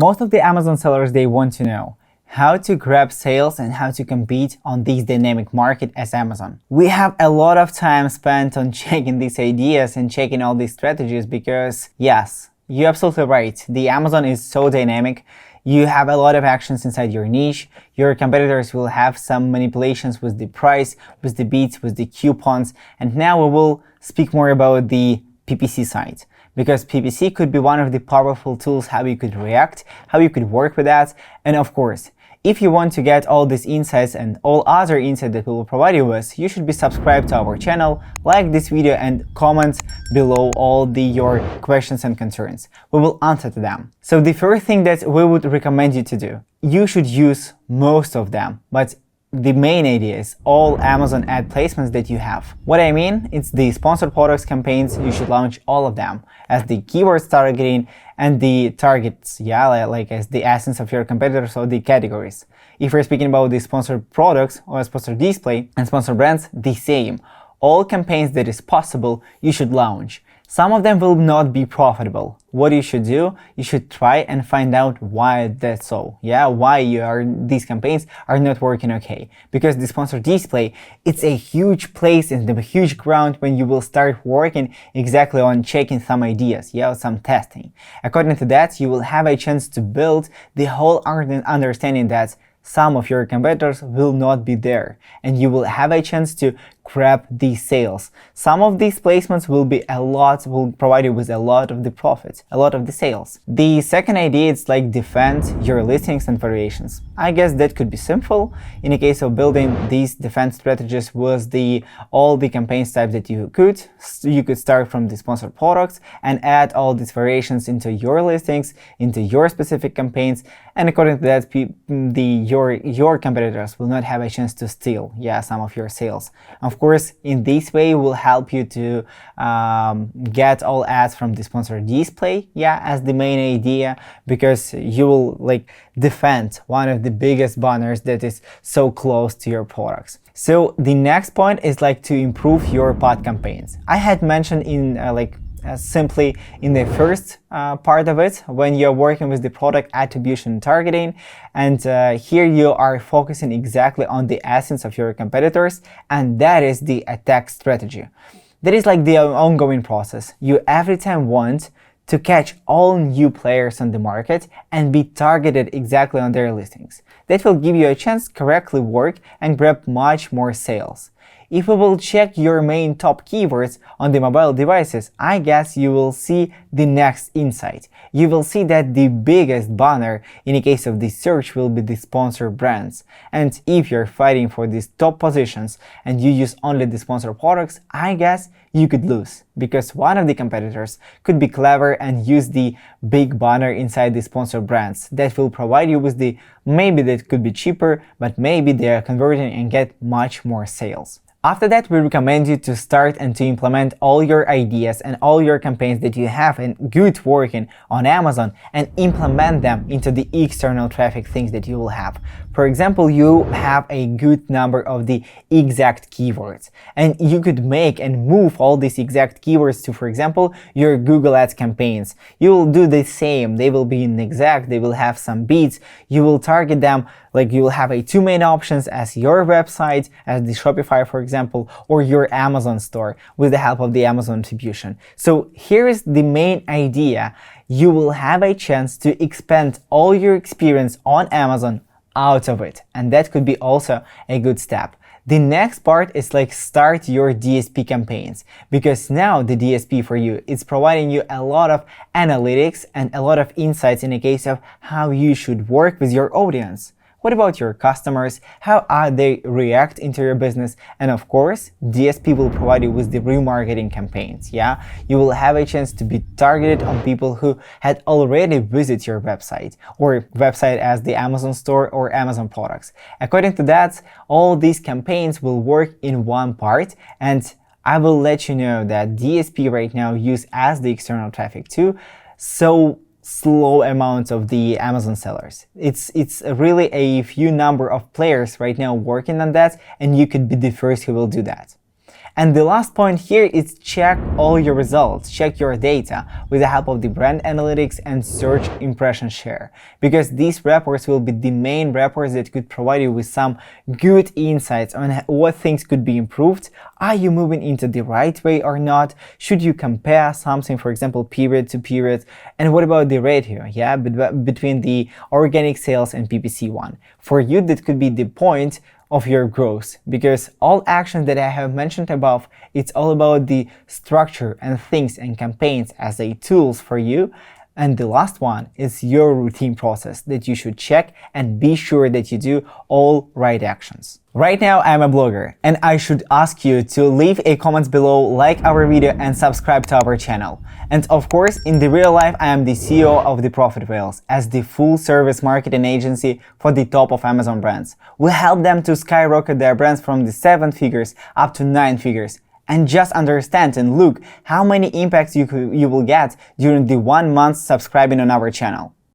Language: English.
Most of the Amazon sellers, they want to know how to grab sales and how to compete on this dynamic market as Amazon. We have a lot of time spent on checking these ideas and checking all these strategies because, yes, you're absolutely right. The Amazon is so dynamic. You have a lot of actions inside your niche. Your competitors will have some manipulations with the price, with the bids, with the coupons. And now we will speak more about the PPC side, because PPC could be one of the powerful tools how you could react, how you could work with that. And of course, if you want to get all these insights and all other insights that we will provide you with, you should be subscribed to our channel, like this video and comment below all your questions and concerns. We will answer to them. So the first thing that we would recommend you to do, you should use most of them, but the main idea is all Amazon ad placements that you have. What I mean, it's the sponsored products campaigns, you should launch all of them as the keywords targeting and the targets, like as the essence of your competitors or the categories. If we're speaking about the sponsored products or sponsored display and sponsored brands, the same. All campaigns that is possible, you should launch. Some of them will not be profitable. What you should do, you should try and find out why that's so. Why these campaigns are not working okay. Because the sponsored display, it's a huge place and a huge ground when you will start working exactly on checking some ideas, some testing. According to that, you will have a chance to build the whole understanding that some of your competitors will not be there, and you will have a chance to grab these sales. Some of these placements will provide you with a lot of the profits, a lot of the sales. The second idea is like defend your listings and variations. I guess that could be simple. In the case of building these defense strategies with all the campaigns types that you could start from the sponsored products and add all these variations into your listings, into your specific campaigns, and according to that, your competitors will not have a chance to steal some of your sales. Of course, in this way will help you to get all ads from the sponsored display, as the main idea, because you will defend one of the biggest banners that is so close to your products. So the next point is to improve your pod campaigns. I had mentioned in simply in the first part of it, when you're working with the product attribution targeting, and here you are focusing exactly on the essence of your competitors, and that is the attack strategy. That is the ongoing process. You every time want to catch all new players on the market and be targeted exactly on their listings. That will give you a chance to correctly work and grab much more sales. If we will check your main top keywords on the mobile devices, I guess you will see the next insight. You will see that the biggest banner in the case of this search will be the sponsored brands. And if you're fighting for these top positions and you use only the sponsored products, I guess you could lose, because one of the competitors could be clever and use the big banner inside the sponsored brands that will provide you with maybe that could be cheaper, but maybe they are converting and get much more sales. After that, we recommend you to start and to implement all your ideas and all your campaigns that you have and good working on Amazon and implement them into the external traffic things that you will have. For example, you have a good number of the exact keywords, and you could make and move all these exact keywords to, for example, your Google Ads campaigns. You will do the same. They will be in exact, they will have some bids. You will target them, you will have two main options as your website, as the Shopify, for example, or your Amazon store with the help of the Amazon attribution. So here is the main idea. You will have a chance to expand all your experience on Amazon out of it, and that could be also a good step. The next part is start your DSP campaigns, because now the DSP for you is providing you a lot of analytics and a lot of insights in the case of how you should work with your audience. What about your customers? How are they react into your business? And of course, DSP will provide you with the remarketing campaigns, You will have a chance to be targeted on people who had already visited your website or website as the Amazon store or Amazon products. According to that, all these campaigns will work in one part, and I will let you know that DSP right now use as the external traffic too. So slow amounts of the Amazon sellers. It's really a few number of players right now working on that, and you could be the first who will do that. And the last point here is check all your results, check your data with the help of the brand analytics and search impression share, because these reports will be the main reports that could provide you with some good insights on what things could be improved. Are you moving into the right way or not? Should you compare something, for example, period to period? And what about the ratio, between the organic sales and PPC one? For you, that could be the point of your growth, because all actions that I have mentioned above, it's all about the structure and things and campaigns as a tools for you. And the last one is your routine process that you should check and be sure that you do all right actions. Right now I'm a blogger and I should ask you to leave a comment below, like our video and subscribe to our channel. And of course, in the real life, I am the CEO of the Profit Whales as the full service marketing agency for the top of Amazon brands. We help them to skyrocket their brands from the 7 figures up to 9 figures. And just understand and look how many impacts you will get during the 1 month subscribing on our channel.